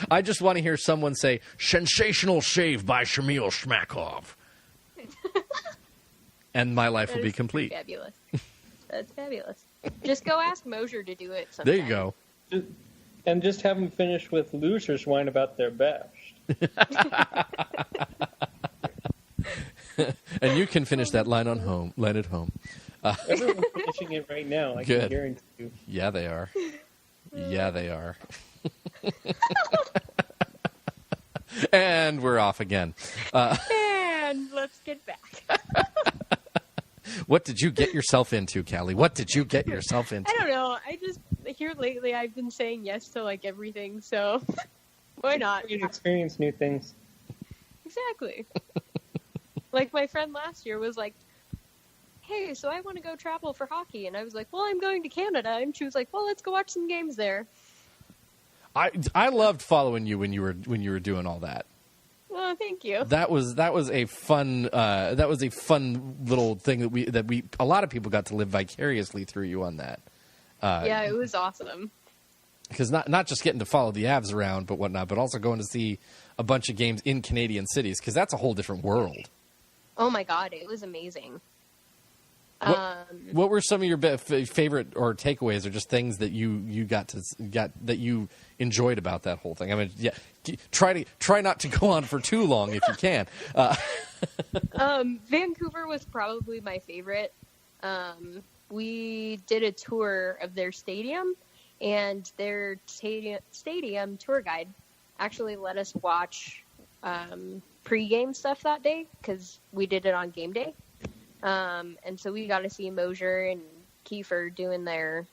I just want to hear someone say "sensational save by Shamil Shmakov," and my life will be complete. Fabulous. That's fabulous. Just go ask Mosier to do it sometime. There you go. And just have them finish with losers whine about their best. And you can finish that line at home. Everyone's finishing it right now. I can guarantee you. Yeah, they are. And we're off again. And let's get back. What did you get yourself into, Callie? What did you get yourself into? I don't know. I just, here lately, I've been saying yes to, like, everything, so why not? You can experience new things. Exactly. Like, my friend last year was like, hey, so I want to go travel for hockey. And I was like, well, I'm going to Canada. And she was like, well, let's go watch some games there. I loved following you when you were doing all that. Oh, thank you. That was a fun little thing that we a lot of people got to live vicariously through you on that. Yeah, it was awesome. Because not just getting to follow the Avs around, but whatnot, but also going to see a bunch of games in Canadian cities, because that's a whole different world. Oh my God, it was amazing. What were some of your favorite or takeaways, or just things that you got that you enjoyed about that whole thing? I mean, yeah, try not to go on for too long if you can. Vancouver was probably my favorite. We did a tour of their stadium, and their stadium tour guide actually let us watch pre-game stuff that day because we did it on game day. And so we got to see Mosier and Kiefer doing their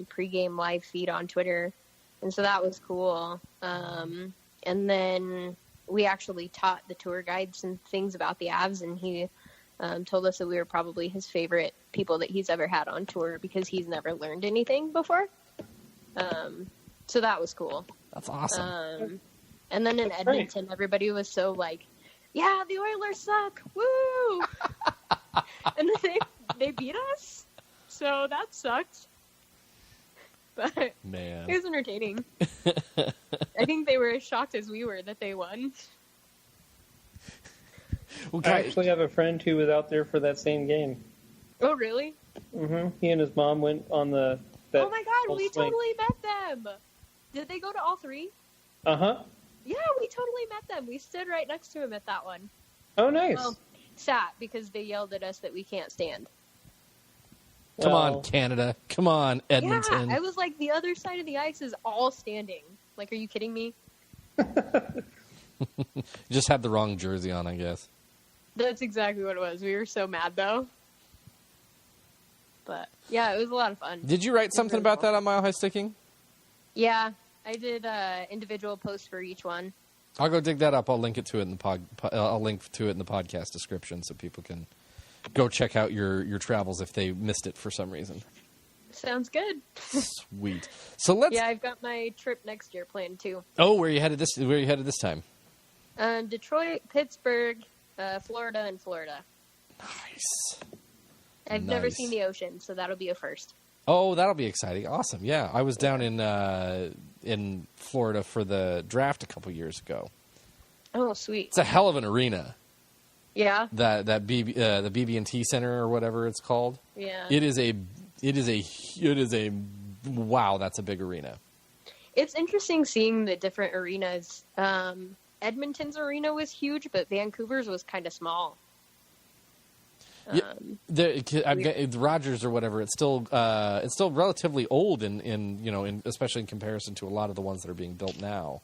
pre-game live feed on Twitter. And so that was cool. And then we actually taught the tour guide some things about the Avs, and he told us that we were probably his favorite people that he's ever had on tour because he's never learned anything before. So that was cool. That's awesome. And then in Edmonton, everybody was so like, yeah, the Oilers suck. Woo! And then they beat us, so that sucked. But man, it was entertaining. I think they were as shocked as we were that they won. Well, I actually have a friend who was out there for that same game. Oh, really? Mm-hmm. He and his mom went on the... Oh my God, we totally met them. Did they go to all three? Uh-huh. Yeah, we totally met them. We stood right next to him at that one. Oh, nice. Well, sat because they yelled at us that we can't stand. Come on, Canada. Come on, Edmonton. Yeah, I was like, the other side of the ice is all standing. Like, are you kidding me? You just had the wrong jersey on, I guess. That's exactly what it was. We were so mad, though. But, yeah, it was a lot of fun. Did you write something about that on Mile High Sticking? Yeah. I did individual posts for each one. I'll go dig that up. I'll link it to it in the I'll link to it in the podcast description so people can go check out your travels if they missed it for some reason. Sounds good. Sweet. So let's. Yeah, I've got my trip next year planned too. Oh, where are you headed this time? Detroit, Pittsburgh, Florida, and Florida. Nice. I've never seen the ocean, so that'll be a first. Oh, that'll be exciting. Awesome. Yeah, I was down in Florida for the draft a couple years ago. Oh, sweet. It's a hell of an arena. Yeah. The BB&T Center or whatever it's called. Yeah. It is a wow, that's a big arena. It's interesting seeing the different arenas. Edmonton's arena was huge, but Vancouver's was kind of small. The Rogers or whatever, it's still relatively old especially in comparison to a lot of the ones that are being built now.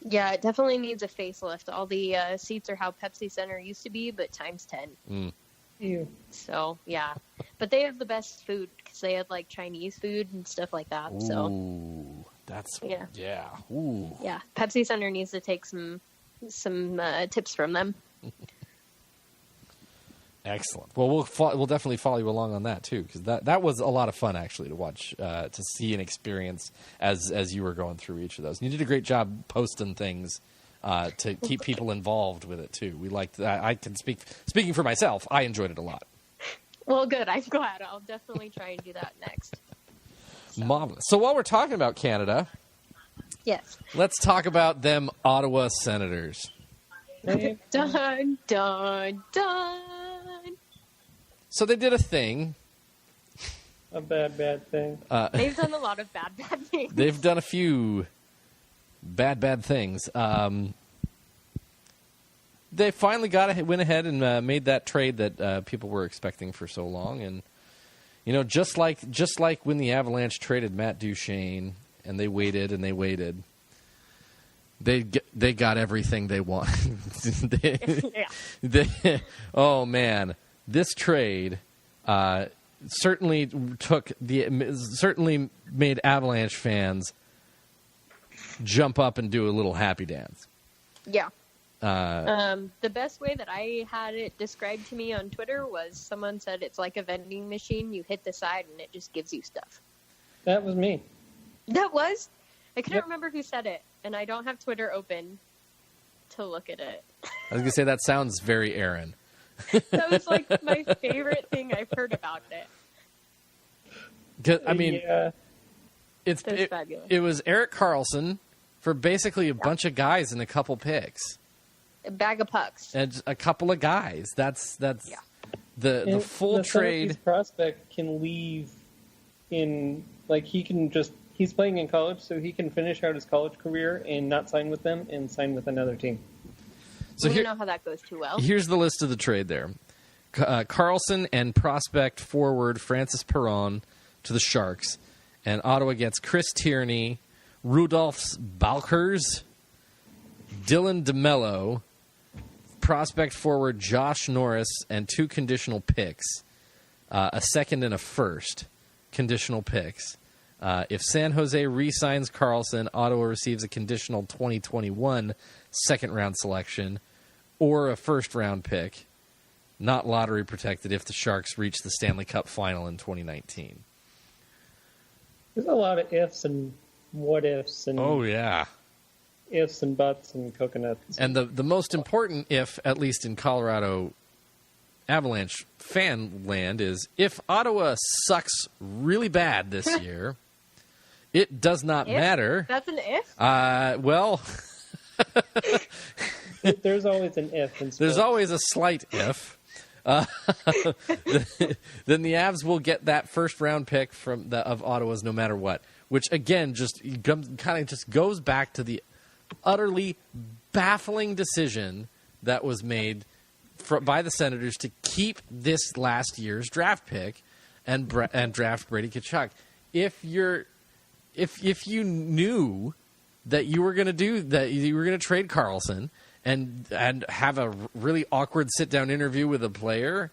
Yeah, it definitely needs a facelift. All the seats are how Pepsi Center used to be, but times 10. Mm. Ew. So, yeah. But they have the best food because they have, like, Chinese food and stuff like that. So, ooh, that's... Yeah. Ooh. Yeah, Pepsi Center needs to take some tips from them. Excellent. Well, we'll definitely follow you along on that too, because that was a lot of fun actually to watch, to see and experience as you were going through each of those. And you did a great job posting things to keep people involved with it too. We liked that. I can speaking for myself. I enjoyed it a lot. Well, good. I'm glad. I'll definitely try and do that next. Marvelous. So while we're talking about Canada, yes, let's talk about them Ottawa Senators. Dun, dun, dun. So they did a thing. A bad thing. They've done a lot of bad things. They've done a few bad things. They finally went ahead and made that trade that people were expecting for so long. And, just like when the Avalanche traded Matt Duchene and they waited and they waited, they got everything they wanted. Oh, man. This trade certainly made Avalanche fans jump up and do a little happy dance. Yeah. The best way that I had it described to me on Twitter was someone said it's like a vending machine. You hit the side and it just gives you stuff. That was me. That was? I couldn't remember who said it, and I don't have Twitter open to look at it. I was going to say, that sounds very Aaron. That was like my favorite thing I've heard about it. I mean, It's fabulous. It was Erik Karlsson for basically a bunch of guys and a couple picks. A bag of pucks. And a couple of guys. That's the full trade. This prospect can leave in, like, he's playing in college, so he can finish out his college career and not sign with them and sign with another team. So we know how that goes too well. Here's the list of the trade there. Karlsson and prospect forward Francis Perron to the Sharks. And Ottawa gets Chris Tierney, Rudolf Balkers, Dylan DeMello, prospect forward Josh Norris, and 2 conditional picks, a second and a first conditional picks. If San Jose re-signs Karlsson, Ottawa receives a conditional 2021 second-round selection or a first-round pick, not lottery protected if the Sharks reach the Stanley Cup final in 2019. There's a lot of ifs and what-ifs and ifs and buts and coconuts. And the most important if, at least in Colorado Avalanche fan land, is if Ottawa sucks really bad this year, it does not matter. That's an if? Well... There's always an if in sports. There's always a slight if. Then the Avs will get that first-round pick of Ottawa's no matter what, which, again, just goes back to the utterly baffling decision that was made by the Senators to keep this last year's draft pick and draft Brady Tkachuk. If you knew that you were going to do that, you were going to trade Karlsson and have a really awkward sit-down interview with a player,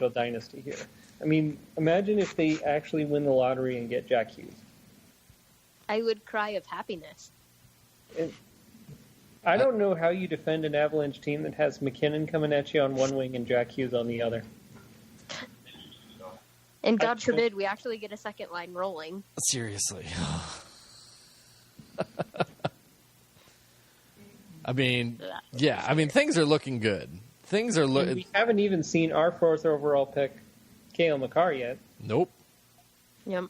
potential dynasty here. I mean, imagine if they actually win the lottery and get Jack Hughes. I would cry of happiness. I don't know how you defend an Avalanche team that has McKinnon coming at you on one wing and Jack Hughes on the other. And God forbid we actually get a second line rolling. Seriously. I mean, yeah. I mean, things are looking good. Things are looking. We haven't even seen our 4th overall pick, Cale Makar, yet. Nope. Yep.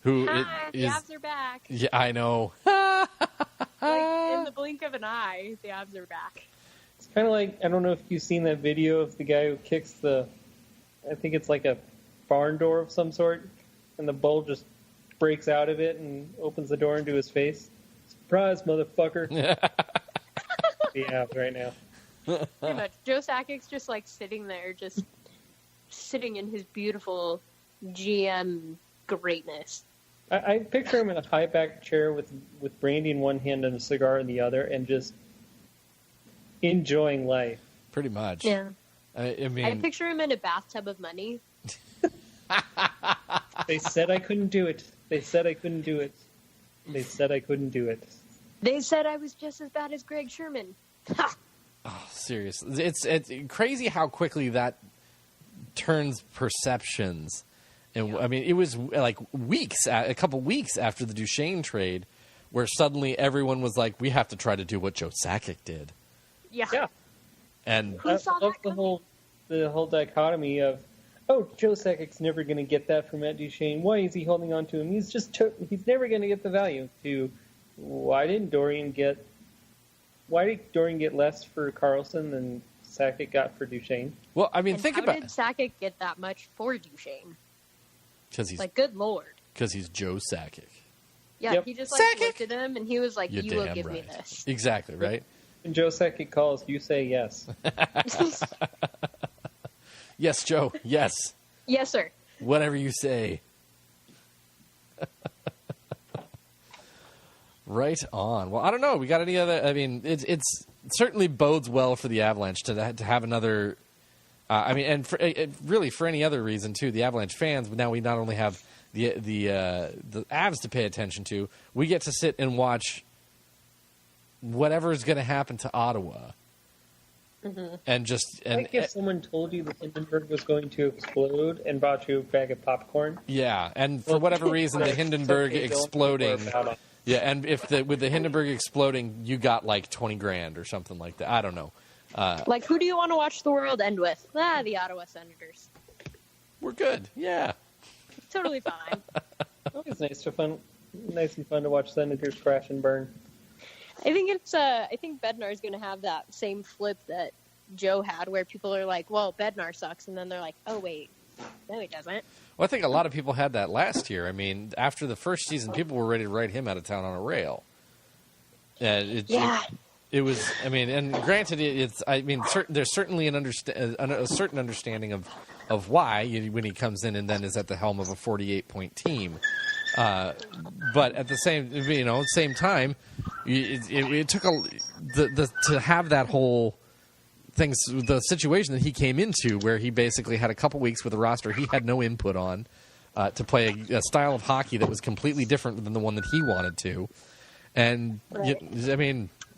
who the is Avs are back. Yeah, I know. Like, in the blink of an eye, the Avs are back. It's kind of like, I don't know if you've seen that video of the guy who kicks I think it's like a barn door of some sort, and the bull just breaks out of it and opens the door into his face. Surprise, motherfucker. Yeah, right now. Pretty much. Joe Sakic's just like sitting there, just sitting in his beautiful GM greatness. I picture him in a high back chair with brandy in one hand and a cigar in the other, and just enjoying life. Pretty much. Yeah. I mean, I picture him in a bathtub of money. They said I couldn't do it. They said I couldn't do it. They said I couldn't do it. They said I was just as bad as Greg Sherman. Ha! oh, seriously, it's crazy how quickly that turns perceptions. And Yeah. I mean, it was like a couple weeks after the Duchesne trade, where suddenly everyone was like, "We have to try to do what Joe Sakic did." Yeah. Yeah. And Who saw I love that coming? the whole dichotomy of, oh, Joe Sakic's never going to get that from Matt Duchesne. Why is he holding on to him? He's never going to get the value. To why did Dorian get less for Karlsson than Sakic got for Duchesne? well, I mean, And think how about did Sakic get that much for Duchesne? because he's Like, good lord. Joe Sakic. Yeah, Yep. he just like Sakic! looked at him and he was like, You're "You will damn give me right. this." Exactly right. When Joe Sakic calls, you say yes. Yes, Joe. Yes. Yes, sir. Whatever you say. Right on. Well, I don't know. We got any other? I mean, it certainly bodes well for the Avalanche to have another. I mean, and really for any other reason too. The Avalanche fans. Now we not only have the Avs to pay attention to. We get to sit and watch whatever is going to happen to Ottawa. Mm-hmm. And just Like if someone told you that Hindenburg was going to explode and bought you a bag of popcorn. yeah, and for whatever reason, the Hindenburg Okay, don't exploding. worry about it. Yeah, and with the Hindenburg exploding, you got like $20,000 or something like that. I don't know. Like, who do you want to watch the world end with? The Ottawa Senators. We're good. Yeah. Totally fine. Always nice and fun to watch Senators crash and burn. I think Bednar's going to have that same flip that Joe had, where people are like, "Well, Bednar sucks," and then they're like, "Oh wait, no, he doesn't." Well, I think a lot of people had that last year. I mean, after the first season, people were ready to write him out of town on a rail. It was. I mean, and granted, it's. I mean, there's certainly a certain understanding of why when he comes in and then is at the helm of a 48-point team. But at the same time, it took to have that whole thing, the situation that he came into, where he basically had a couple weeks with a roster he had no input on, to play a style of hockey that was completely different than the one that he wanted to, and Right.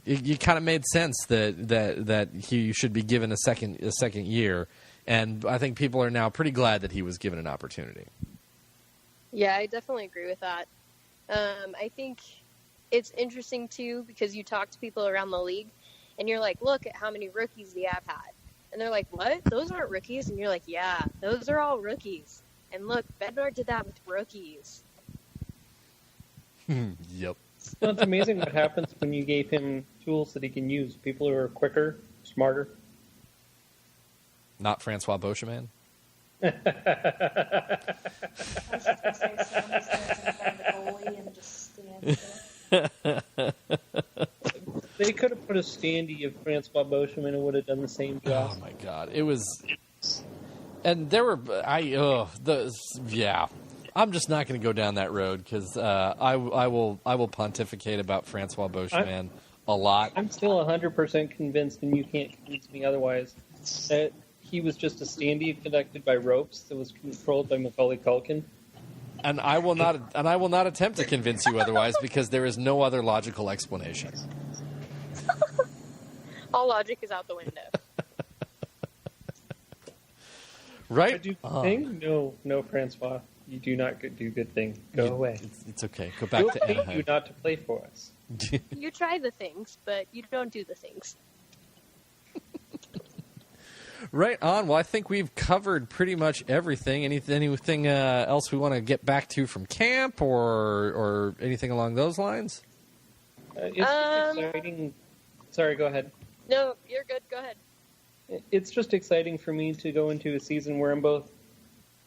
it kind of made sense that he should be given a second year, and I think people are now pretty glad that he was given an opportunity. Yeah, I definitely agree with that. I think it's interesting, too, because you talk to people around the league, and you're like, look at how many rookies the Av had. And they're like, what? Those aren't rookies? And you're like, yeah, those are all rookies. And look, Bednar did that with rookies. Yep. Well, it's amazing what happens when you gave him tools that he can use. People who are quicker, smarter. Not Francois Beauchemin. I was just gonna say someone's in front of the goalie and just stand there. They could have put a standee of Francois Beauchemin and would have done the same job. Oh my God, it was, and there were I'm just not going to go down that road because I will pontificate about Francois Beauchemin a lot. I'm still 100% convinced, and you can't convince me otherwise, that he was just a standee conducted by ropes that was controlled by Macaulay Culkin. And I will not attempt to convince you otherwise because there is no other logical explanation. All logic is out the window. Right? I do good thing? No, Francois. You do not do good thing. Go away. It's okay. Go back We'll to pay Anaheim. you not to play for us. You try the things, but you don't do the things. Right on. Well, I think we've covered pretty much everything. Anything else we want to get back to from camp or anything along those lines? It's just exciting. Sorry, go ahead. No, you're good. Go ahead. It's just exciting for me to go into a season where I'm both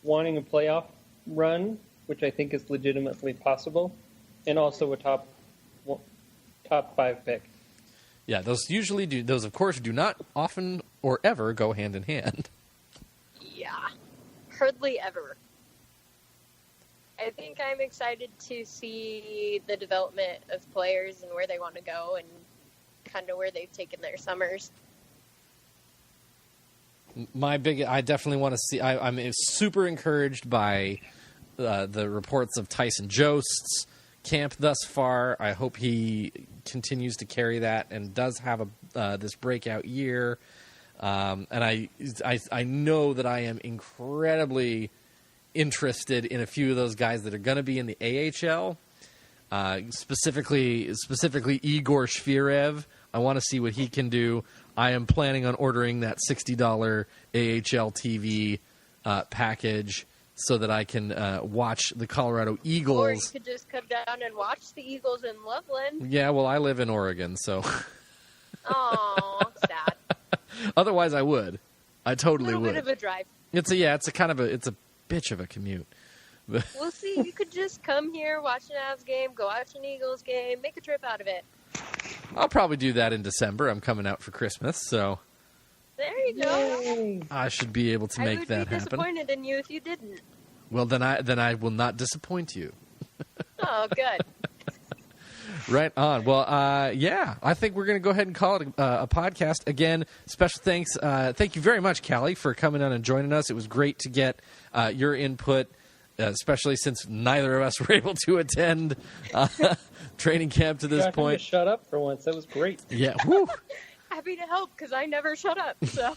wanting a playoff run, which I think is legitimately possible, and also a top 5 pick. Yeah, those usually do. Those, of course, do not often or ever go hand in hand. Yeah, hardly ever. I think I'm excited to see the development of players and where they want to go and kind of where they've taken their summers. I definitely want to see. I'm super encouraged by the reports of Tyson Jost's camp thus far. I hope he continues to carry that and does have this breakout year. And I know that I am incredibly interested in a few of those guys that are going to be in the AHL. Specifically Igor Shvirev. I want to see what he can do. I am planning on ordering that $60 AHL TV package so that I can watch the Colorado Eagles. Or you could just come down and watch the Eagles in Loveland. Yeah, well, I live in Oregon, so. Aw, sad. Otherwise, I would. I totally would. A little bit of a drive. It's a bitch of a commute. We'll see. You could just come here, watch an Avs game, go watch an Eagles game, make a trip out of it. I'll probably do that in December. I'm coming out for Christmas, so. There you go. Yay. I should be able to make that happen. I would be disappointed in you if you didn't. Well, then I will not disappoint you. Oh, good. Right on. Well, yeah, I think we're going to go ahead and call it a podcast. Again, special thanks. Thank you very much, Callie, for coming on and joining us. It was great to get your input, especially since neither of us were able to attend training camp to this point. Shut up for once. That was great. Yeah. Woo. Happy to help because I never shut up. So.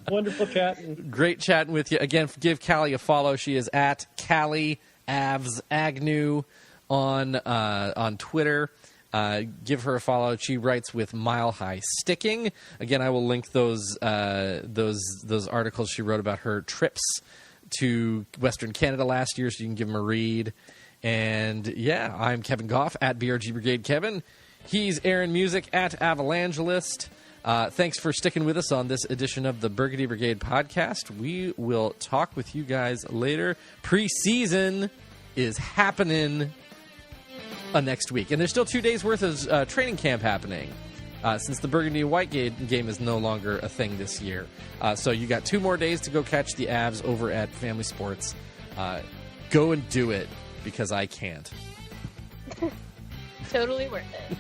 Wonderful chatting. Great chatting with you. Again, give Callie a follow. She is at Callie Agnew on Twitter. Give her a follow. She writes with Mile High Sticking. Again, I will link those articles she wrote about her trips to Western Canada last year, so you can give them a read. And yeah, I'm Kevin Goff at BRG Brigade Kevin. He's Aaron Music at Avalangelist. Thanks for sticking with us on this edition of the Burgundy Brigade Podcast. We will talk with you guys later. Preseason is happening next week. And there's still 2 days' worth of training camp happening since the Burgundy White game is no longer a thing this year. So you got 2 more days to go catch the Avs over at Family Sports. Go and do it because I can't. Totally worth it.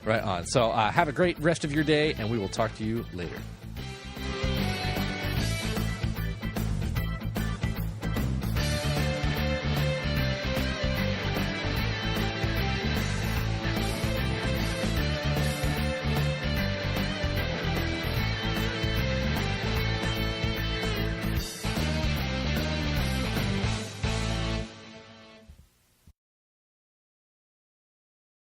Right on. So have a great rest of your day, and we will talk to you later.